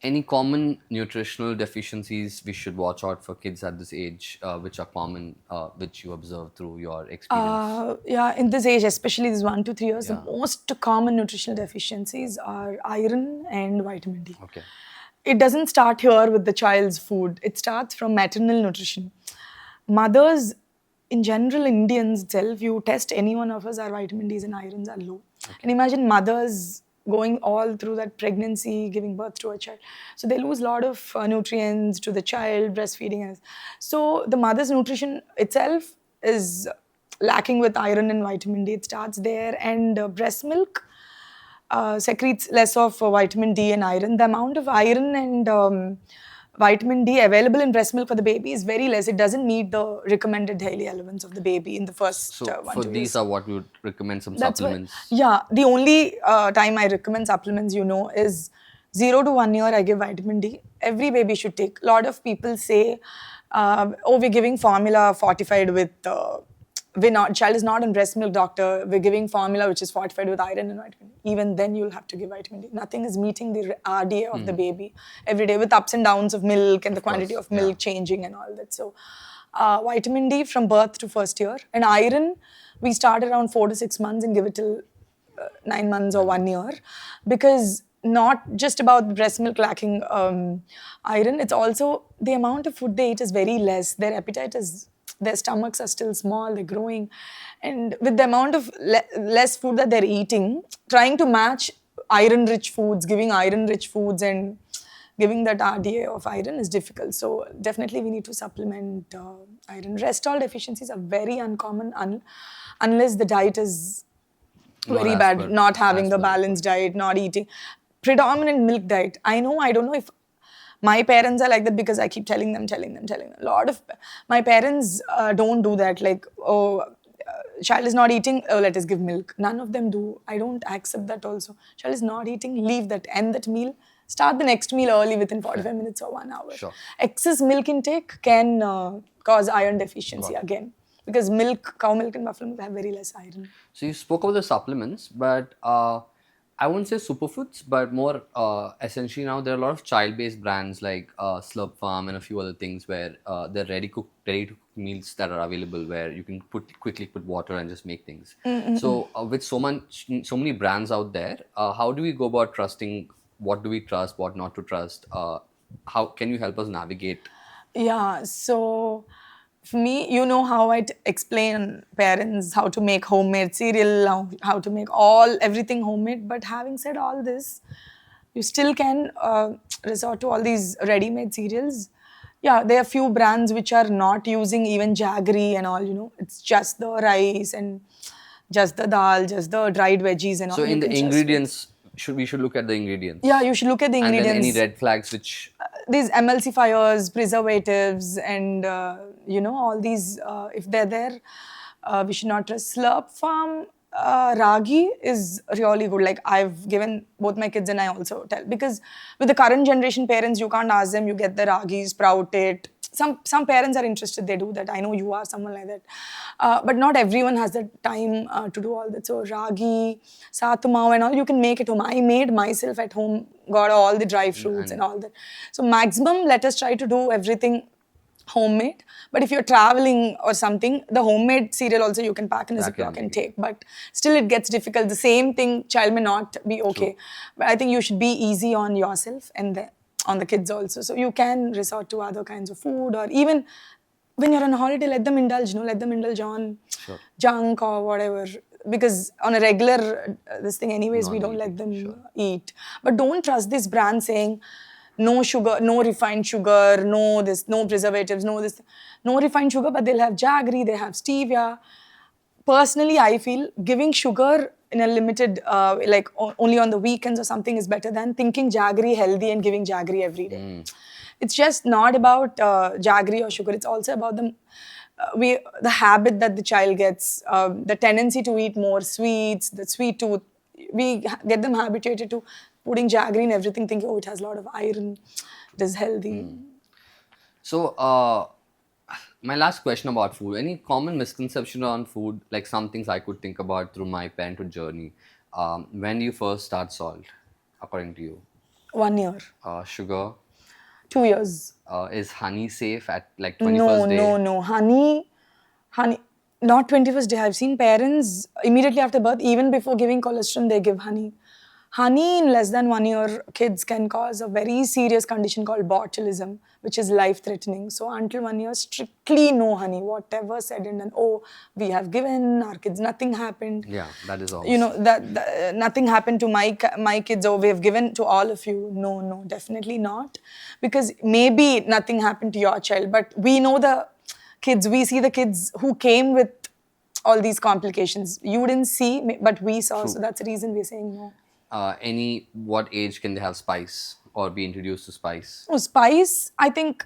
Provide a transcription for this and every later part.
Any common nutritional deficiencies we should watch out for kids at this age, which are common, which you observe through your experience? In this age, especially these 1 to 3 years, Yeah. the most common nutritional deficiencies are iron and vitamin D. Okay. It doesn't start here with the child's food. It starts from maternal nutrition. Mothers, in general, Indians itself, you test any one of us, our vitamin Ds and irons are low. And imagine mothers going all through that pregnancy, giving birth to a child. So they lose a lot of nutrients to the child, breastfeeding. So the mother's nutrition itself is lacking with iron and vitamin D. It starts there. And breast milk secretes less of vitamin D and iron. The amount of iron and vitamin D available in breast milk for the baby is very less. It doesn't meet the recommended daily allowance of the baby in the first So 1 for 2 these years. are what we would recommend some That's why, supplements. yeah, the only time I recommend supplements, is 0 to 1 year I give vitamin D. Every baby should take. A lot of people say, we're giving formula fortified with, child is not on breast milk, doctor. We're giving formula which is fortified with iron and vitamin D. Even then you'll have to give vitamin D. Nothing is meeting the RDA of the baby every day with ups and downs of milk and the quantity of milk changing and all that. So vitamin D from birth to first year. And iron, we start around 4 to 6 months and give it till 9 months or 1 year. Because not just about the breast milk lacking iron, it's also the amount of food they eat is very less. Their appetite is, their stomachs are still small, they're growing. And with the amount of less food that they're eating, trying to match iron-rich foods, giving iron-rich foods and giving that RDA of iron is difficult. So definitely we need to supplement iron. Rest all deficiencies are very uncommon unless the diet is very bad, not having the balanced diet, not eating. Predominant milk diet. I don't know if my parents are like that because I keep telling them. A lot of my parents don't do that. Like, child is not eating, let us give milk. None of them do. I don't accept that also. Child is not eating, leave that, end that meal. Start the next meal early within 45 minutes or 1 hour. Sure. Excess milk intake can cause iron deficiency again. Because cow milk and buffalo milk have very less iron. So you spoke about the supplements, but I wouldn't say superfoods, but more essentially now there are a lot of child-based brands like Slurp Farm and a few other things where they're ready-to-cook meals that are available where you can quickly put water and just make things. So with so many brands out there, how do we go about trusting? What do we trust? What not to trust? How can you help us navigate? Yeah, so for me, how I explain parents how to make homemade cereal, how to make everything homemade. But having said all this, you still can resort to all these ready-made cereals. Yeah, there are few brands which are not using even jaggery and all, It's just the rice and just the dal, just the dried veggies and all. So in the ingredients, we should look at the ingredients. Yeah, you should look at the ingredients. And then any red flags which... These emulsifiers, preservatives, and all these, if they're there, we should not trust. Slurp Farm ragi is really good. Like, I've given both my kids and I also tell. Because with the current generation parents, you can't ask them, you get the ragi, sprout it. Some parents are interested, they do that. I know you are someone like that. But not everyone has the time to do all that. So ragi, satumao and all, you can make at home. I made myself at home, got all the dry fruits and all that. So maximum, let us try to do everything homemade. But if you're traveling or something, the homemade cereal also you can pack in a Ziploc and take. But still it gets difficult. The same thing, child may not be okay. True. But I think you should be easy on yourself and on the kids also. So you can resort to other kinds of food, or even when you're on a holiday, let them indulge, let them indulge on junk or whatever. Because on a regular this thing anyways, we don't let them eat. But don't trust this brand saying, no sugar, no refined sugar, no this, no preservatives, no this, no refined sugar, but they'll have jaggery, they have stevia. Personally, I feel giving sugar in a limited, like only on the weekends or something is better than thinking jaggery healthy and giving jaggery every day. It's just not about jaggery or sugar. It's also about the habit that the child gets, the tendency to eat more sweets, the sweet tooth. We get them habituated to putting jaggery in everything, thinking, oh, it has a lot of iron, it is healthy. So, my last question about food. Any common misconception on food, like some things I could think about through my parenthood journey? When do you first start salt, according to you? 1 year. Sugar. 2 years. Is honey safe at like 21st day? No. Honey, not 21st day. I've seen parents immediately after birth, even before giving colostrum, they give honey. Honey in less than 1 year kids can cause a very serious condition called botulism, which is life-threatening. So until 1 year, strictly no honey. Whatever said and done. Oh, we have given our kids, nothing happened. Yeah, that is all. You know that nothing happened to my kids. Oh, we have given to all of you. No, definitely not, because maybe nothing happened to your child, but we know the kids. We see the kids who came with all these complications. You didn't see, but we saw. True. So that's the reason we're saying no. What age can they have spice or be introduced to spice? Oh, spice, I think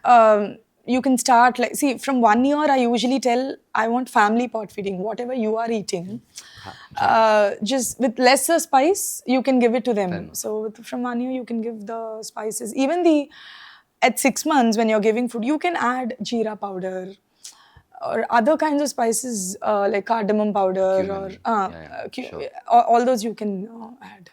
you can start like, see, from 1 year, I usually tell I want family pot feeding. Whatever you are eating, just with lesser spice, you can give it to them. So from 1 year, you can give the spices. Even at 6 months, when you're giving food, you can add jeera powder or other kinds of spices like cardamom powder Cumin. or Sure. all those you can add.